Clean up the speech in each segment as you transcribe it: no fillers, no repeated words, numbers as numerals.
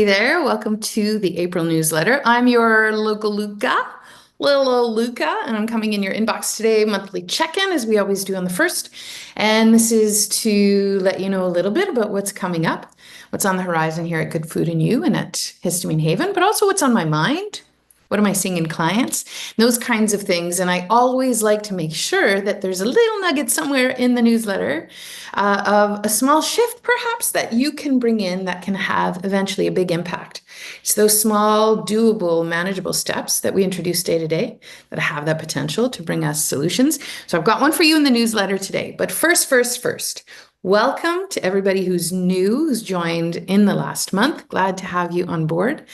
there. Welcome to the April newsletter. I'm your local Luka, little old Luka, and I'm coming in your inbox today, monthly check-in, as we always do on the first. And this is to let you know a little bit about what's coming up, what's on the horizon here at Good Food and You and at Histamine Haven, but also what's on my mind. What am I seeing in clients? Those kinds of things. And I always like to make sure that there's a little nugget somewhere in the newsletter of a small shift, perhaps, that you can bring in that can have eventually a big impact. It's those small, doable, manageable steps that we introduce day to day that have that potential to bring us solutions. So I've got one for you in the newsletter today. But first, welcome to everybody who's new, who's joined in the last month. Glad to have you on board.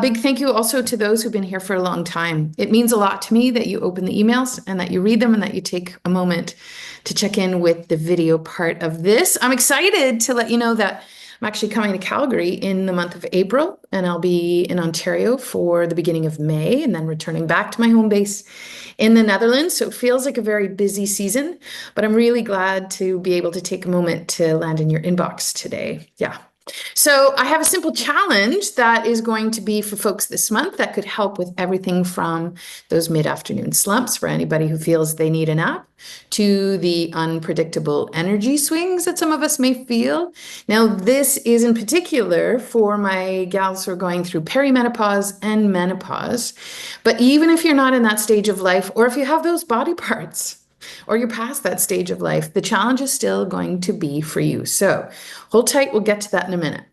Big thank you also to those who've been here for a long time. It means a lot to me that you open the emails and that you read them and that you take a moment to check in with the video part of this. I'm excited to let you know that I'm actually coming to Calgary in the month of April, and I'll be in Ontario for the beginning of May and then returning back to my home base in the Netherlands. So it feels like a very busy season, but I'm really glad to be able to take a moment to land in your inbox today. Yeah. So I have a simple challenge that is going to be for folks this month that could help with everything from those mid-afternoon slumps for anybody who feels they need a nap to the unpredictable energy swings that some of us may feel. Now, this is in particular for my gals who are going through perimenopause and menopause. But even if you're not in that stage of life, or if you have those body parts, or you're past that stage of life, the challenge is still going to be for you. So hold tight, we'll get to that in a minute.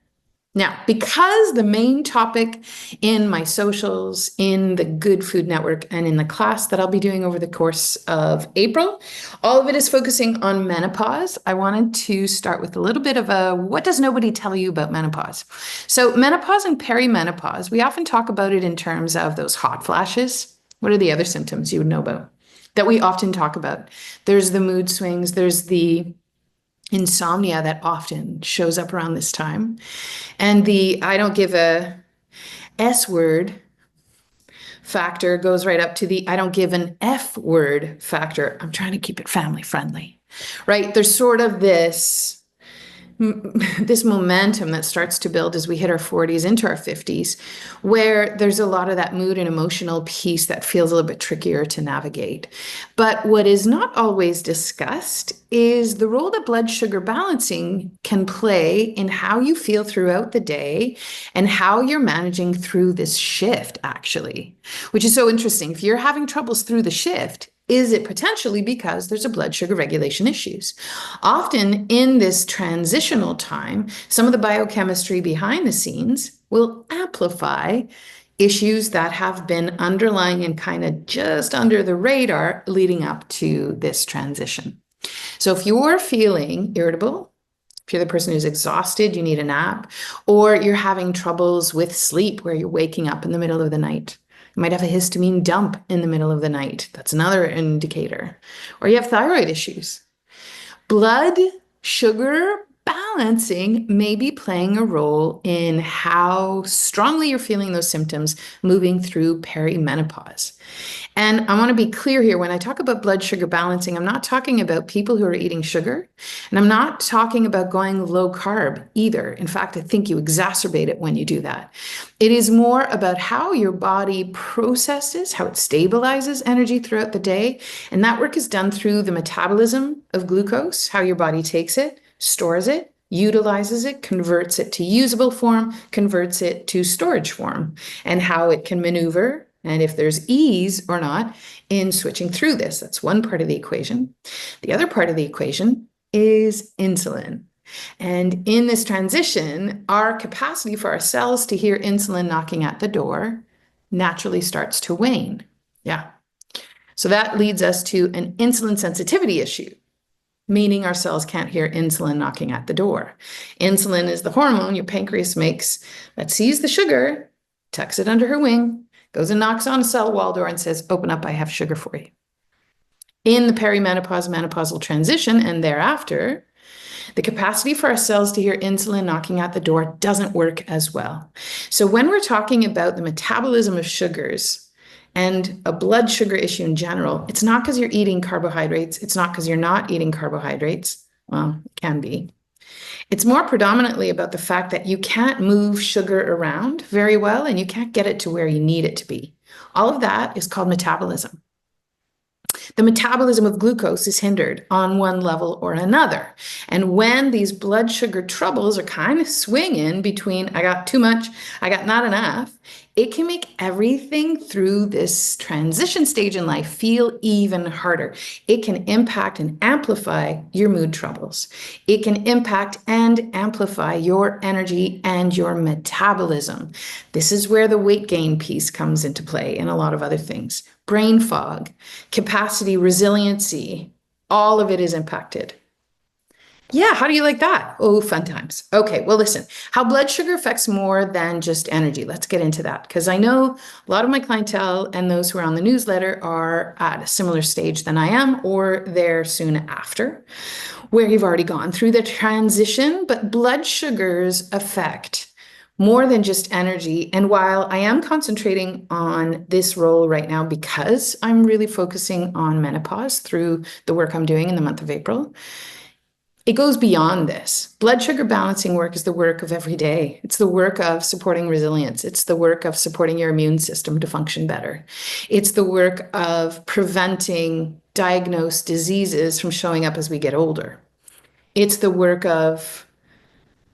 Now, because the main topic in my socials, in the Good Food Network, and in the class that I'll be doing over the course of April, all of it is focusing on menopause. I wanted to start with a little bit of a, what does nobody tell you about menopause? So menopause and perimenopause, we often talk about it in terms of those hot flashes. What are the other symptoms you would know about that we often talk about? There's the mood swings, there's the insomnia that often shows up around this time. And the I don't give a S word factor goes right up to the I don't give an F word factor. I'm trying to keep it family friendly, right? There's sort of this momentum that starts to build as we hit our 40s into our 50s, where there's a lot of that mood and emotional piece that feels a little bit trickier to navigate. But what is not always discussed is the role that blood sugar balancing can play in how you feel throughout the day and how you're managing through this shift, actually, which is so interesting. If you're having troubles through the shift, is it potentially because there's a blood sugar regulation issues? Often in this transitional time, some of the biochemistry behind the scenes will amplify issues that have been underlying and kind of just under the radar leading up to this transition. So if you're feeling irritable, if you're the person who's exhausted, you need a nap, or you're having troubles with sleep where you're waking up in the middle of the night, you might have a histamine dump in the middle of the night. That's another indicator. Or you have thyroid issues. Blood sugar balancing may be playing a role in how strongly you're feeling those symptoms moving through perimenopause. And I want to be clear here, when I talk about blood sugar balancing, I'm not talking about people who are eating sugar, and I'm not talking about going low carb either. In fact, I think you exacerbate it when you do that. It is more about how your body processes, how it stabilizes energy throughout the day. And that work is done through the metabolism of glucose, how your body takes it, stores it, utilizes it, converts it to usable form, converts it to storage form, and how it can maneuver, and if there's ease or not in switching through this. That's one part of the equation. The other part of the equation is insulin. And in this transition, our capacity for our cells to hear insulin knocking at the door naturally starts to wane. Yeah. So that leads us to an insulin sensitivity issue, meaning our cells can't hear insulin knocking at the door. Insulin is the hormone your pancreas makes that sees the sugar, tucks it under her wing, goes and knocks on a cell wall door and says, open up, I have sugar for you. In the perimenopause menopausal transition and thereafter, the capacity for our cells to hear insulin knocking at the door doesn't work as well. So when we're talking about the metabolism of sugars and a blood sugar issue in general, it's not because you're eating carbohydrates. It's not because you're not eating carbohydrates. Well, it can be. It's more predominantly about the fact that you can't move sugar around very well and you can't get it to where you need it to be. All of that is called metabolism. The metabolism of glucose is hindered on one level or another. And when these blood sugar troubles are kind of swinging between I got too much, I got not enough, it can make everything through this transition stage in life feel even harder. It can impact and amplify your mood troubles. It can impact and amplify your energy and your metabolism. This is where the weight gain piece comes into play and a lot of other things. Brain fog, capacity, resiliency, all of it is impacted. Yeah, how do you like that? Oh, fun times. Okay, well, listen, how blood sugar affects more than just energy. Let's get into that because I know a lot of my clientele and those who are on the newsletter are at a similar stage than I am, or they're soon after, where you've already gone through the transition, but blood sugars affect more than just energy. And while I am concentrating on this role right now because I'm really focusing on menopause through the work I'm doing in the month of April, it goes beyond this. Blood sugar balancing work is the work of every day. It's the work of supporting resilience. It's the work of supporting your immune system to function better. It's the work of preventing diagnosed diseases from showing up as we get older. It's the work of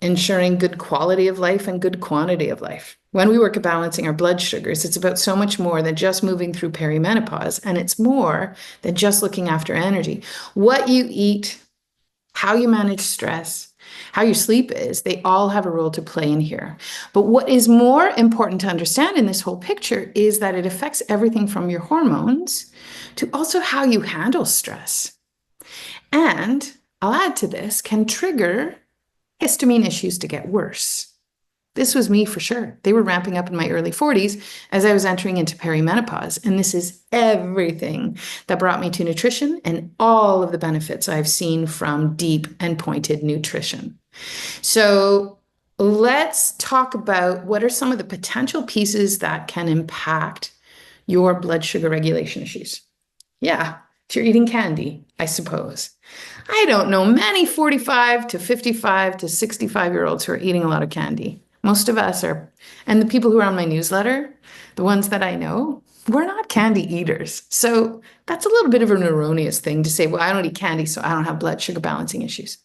ensuring good quality of life and good quantity of life. When we work at balancing our blood sugars, it's about so much more than just moving through perimenopause, and it's more than just looking after energy. What you eat, how you manage stress, how your sleep is, they all have a role to play in here. But what is more important to understand in this whole picture is that it affects everything from your hormones to also how you handle stress. And I'll add to this, can trigger histamine issues to get worse. This was me for sure. They were ramping up in my early 40s as I was entering into perimenopause. And this is everything that brought me to nutrition and all of the benefits I've seen from deep and pointed nutrition. So let's talk about what are some of the potential pieces that can impact your blood sugar regulation issues. Yeah, if you're eating candy, I suppose. I don't know many 45 to 55 to 65-year-olds who are eating a lot of candy. Most of us are, and the people who are on my newsletter, the ones that I know, we're not candy eaters. So that's a little bit of an erroneous thing to say, well, I don't eat candy, so I don't have blood sugar balancing issues.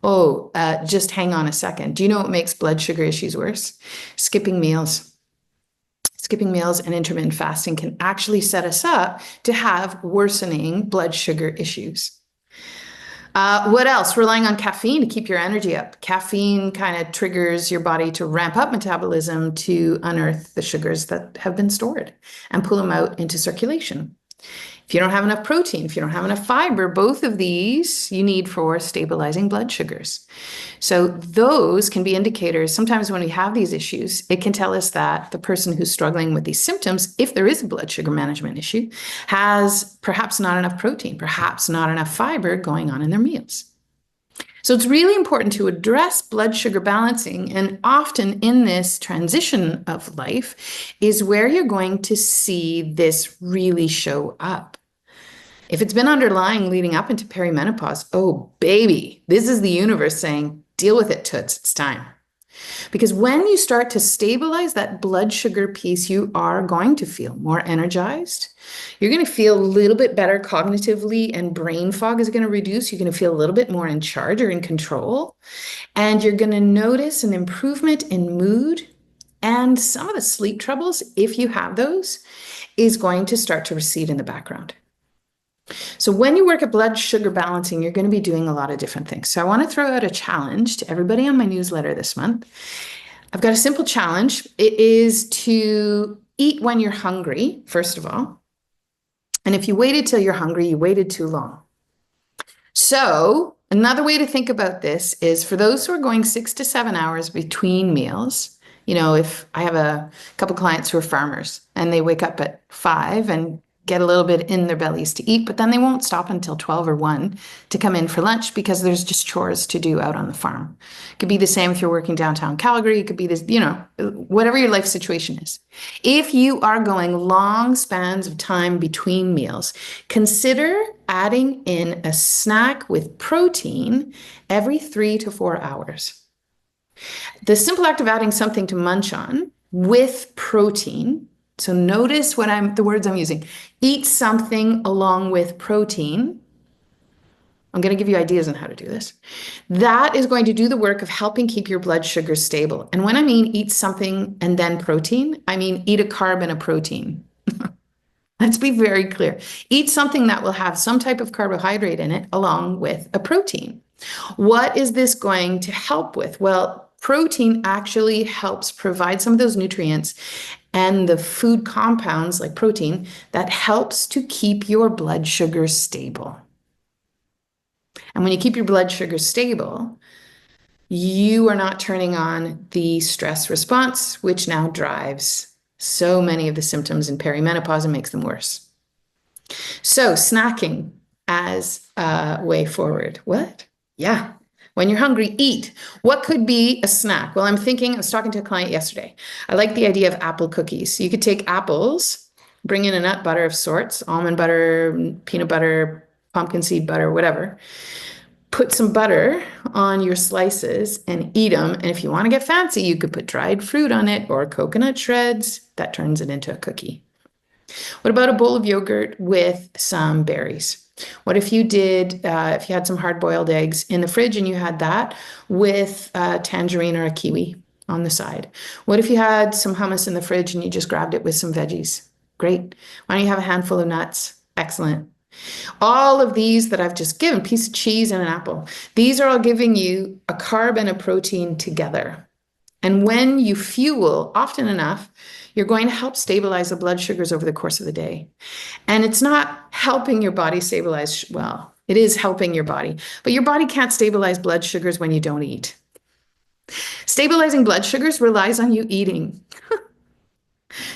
Oh, just hang on a second. Do you know what makes blood sugar issues worse? Skipping meals. Skipping meals and intermittent fasting can actually set us up to have worsening blood sugar issues. What else? Relying on caffeine to keep your energy up. Caffeine kind of triggers your body to ramp up metabolism to unearth the sugars that have been stored and pull them out into circulation. If you don't have enough protein, if you don't have enough fiber, both of these you need for stabilizing blood sugars. So those can be indicators. Sometimes when we have these issues, it can tell us that the person who's struggling with these symptoms, if there is a blood sugar management issue, has perhaps not enough protein, perhaps not enough fiber going on in their meals. So it's really important to address blood sugar balancing, and often in this transition of life is where you're going to see this really show up. If it's been underlying leading up into perimenopause, oh baby, this is the universe saying, deal with it, toots, it's time. Because when you start to stabilize that blood sugar piece, you are going to feel more energized. You're going to feel a little bit better cognitively, and brain fog is going to reduce. You're going to feel a little bit more in charge or in control. And you're going to notice an improvement in mood, and some of the sleep troubles, if you have those, is going to start to recede in the background. So when you work at blood sugar balancing, you're going to be doing a lot of different things. So I want to throw out a challenge to everybody on my newsletter this month. I've got a simple challenge. It is to eat when you're hungry, first of all. And if you waited till you're hungry, you waited too long. So another way to think about this is for those who are going 6 to 7 hours between meals. You know, if I have a couple clients who are farmers and they wake up at 5 and get a little bit in their bellies to eat, but then they won't stop until 12 or 1 to come in for lunch because there's just chores to do out on the farm. It could be the same if you're working downtown Calgary. It could be this, whatever your life situation is. If you are going long spans of time between meals, consider adding in a snack with protein every 3 to 4 hours. The simple act of adding something to munch on with protein. So notice the words I'm using. Eat something along with protein. I'm going to give you ideas on how to do this. That is going to do the work of helping keep your blood sugar stable. And when I mean eat something and then protein, I mean eat a carb and a protein. Let's be very clear. Eat something that will have some type of carbohydrate in it along with a protein. What is this going to help with? Well, protein actually helps provide some of those nutrients and the food compounds like protein that helps to keep your blood sugar stable. And when you keep your blood sugar stable, you are not turning on the stress response, which now drives so many of the symptoms in perimenopause and makes them worse. So snacking as a way forward. What? Yeah. When you're hungry, eat. What could be a snack? Well, I was talking to a client yesterday. I like the idea of apple cookies. So you could take apples, bring in a nut butter of sorts, almond butter, peanut butter, pumpkin seed butter, whatever. Put some butter on your slices and eat them. And if you want to get fancy, you could put dried fruit on it or coconut shreds. That turns it into a cookie. What about a bowl of yogurt with some berries? What if you if you had some hard-boiled eggs in the fridge and you had that with a tangerine or a kiwi on the side? What if you had some hummus in the fridge and you just grabbed it with some veggies? Great. Why don't you have a handful of nuts? Excellent. All of these that I've just given, piece of cheese and an apple, these are all giving you a carb and a protein together. And when you fuel often enough, you're going to help stabilize the blood sugars over the course of the day. And it's not helping your body stabilize. Well, it is helping your body, but your body can't stabilize blood sugars when you don't eat. Stabilizing blood sugars relies on you eating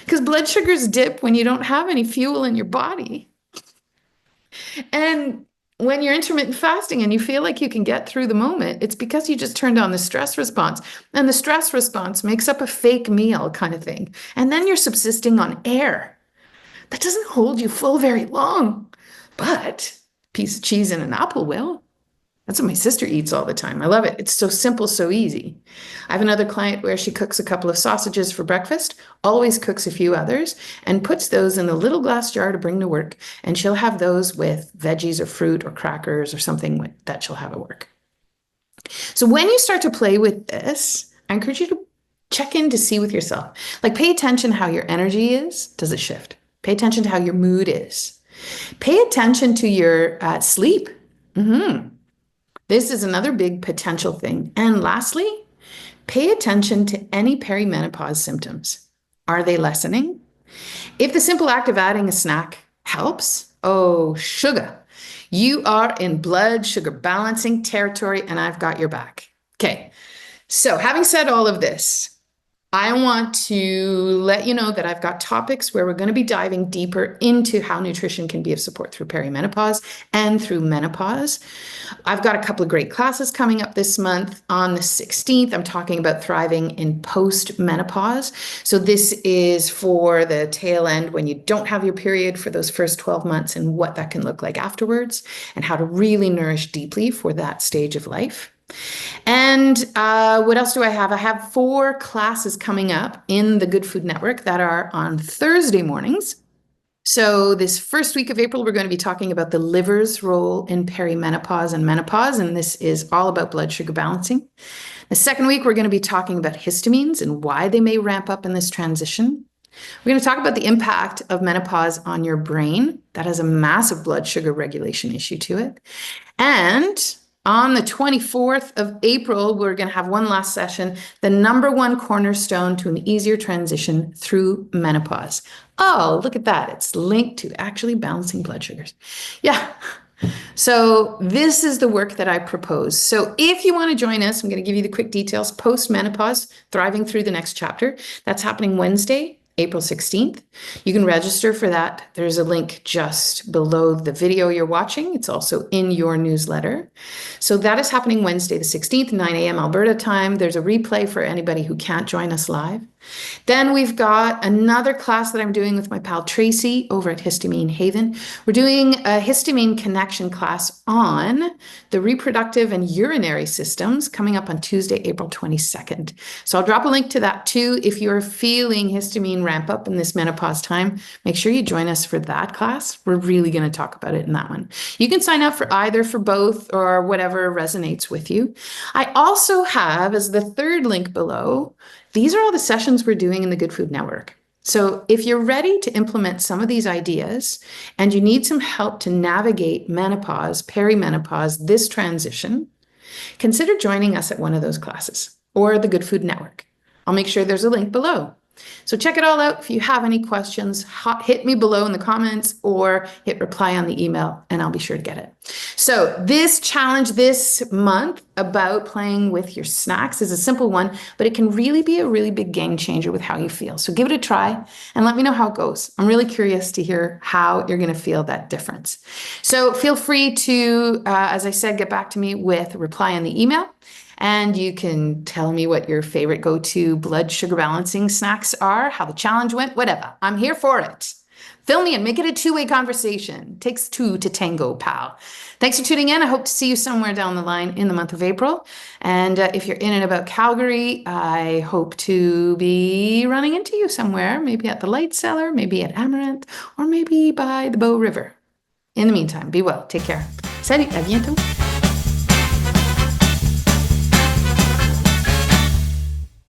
because blood sugars dip when you don't have any fuel in your body. And when you're intermittent fasting and you feel like you can get through the moment, it's because you just turned on the stress response. And the stress response makes up a fake meal kind of thing. And then you're subsisting on air. That doesn't hold you full very long. But a piece of cheese and an apple will. That's what my sister eats all the time. I love it. It's so simple, so easy. I have another client where she cooks a couple of sausages for breakfast, always cooks a few others, and puts those in a little glass jar to bring to work. And she'll have those with veggies or fruit or crackers or something that she'll have at work. So when you start to play with this, I encourage you to check in to see with yourself. Like pay attention how your energy is. Does it shift? Pay attention to how your mood is. Pay attention to your sleep. This is another big potential thing. And lastly, pay attention to any perimenopause symptoms. Are they lessening? If the simple act of adding a snack helps, oh, sugar, you are in blood sugar balancing territory and I've got your back. Okay, so having said all of this, I want to let you know that I've got topics where we're going to be diving deeper into how nutrition can be of support through perimenopause and through menopause. I've got a couple of great classes coming up this month. On the 16th, I'm talking about thriving in post-menopause. So this is for the tail end when you don't have your period for those first 12 months and what that can look like afterwards and how to really nourish deeply for that stage of life. And what else do I have? I have 4 classes coming up in the Good Food Network that are on Thursday mornings. So this first week of April, we're going to be talking about the liver's role in perimenopause and menopause, and this is all about blood sugar balancing. The second week, we're going to be talking about histamines and why they may ramp up in this transition. We're going to talk about the impact of menopause on your brain. That has a massive blood sugar regulation issue to it. And on the 24th of April, we're going to have one last session, the #1 cornerstone to an easier transition through menopause. Oh, look at that. It's linked to actually balancing blood sugars. Yeah. So this is the work that I propose. So if you want to join us, I'm going to give you the quick details. Post-menopause, thriving through the next chapter. That's happening Wednesday, April 16th. You can register for that. There's a link just below the video you're watching. It's also in your newsletter. So that is happening Wednesday the 16th, 9 a.m. Alberta time. There's a replay for anybody who can't join us live. Then we've got another class that I'm doing with my pal Tracy over at Histamine Haven. We're doing a Histamine Connection class on the reproductive and urinary systems coming up on Tuesday, April 22nd. So I'll drop a link to that too. If you're feeling histamine ramp up in this menopause time, make sure you join us for that class. We're really going to talk about it in that one. You can sign up for either, for both, or whatever resonates with you. I also have, as the third link below, these are all the sessions we're doing in the Good Food Network. So if you're ready to implement some of these ideas and you need some help to navigate menopause, perimenopause, this transition, consider joining us at one of those classes or the Good Food Network. I'll make sure there's a link below. So check it all out. If you have any questions, hit me below in the comments or hit reply on the email and I'll be sure to get it. So this challenge this month about playing with your snacks is a simple one, but it can really be a really big game changer with how you feel. So give it a try and let me know how it goes. I'm really curious to hear how you're going to feel that difference. So feel free to, as I said, get back to me with a reply on the email. And you can tell me what your favorite go-to blood sugar balancing snacks are, how the challenge went, whatever. I'm here for it. Fill me in, make it a two-way conversation. Takes two to tango, pal. Thanks for tuning in. I hope to see you somewhere down the line in the month of April. And if you're in and about Calgary, I hope to be running into you somewhere, maybe at the Light Cellar, maybe at Amaranth, or maybe by the Bow River. In the meantime, be well. Take care. Salut, à bientôt.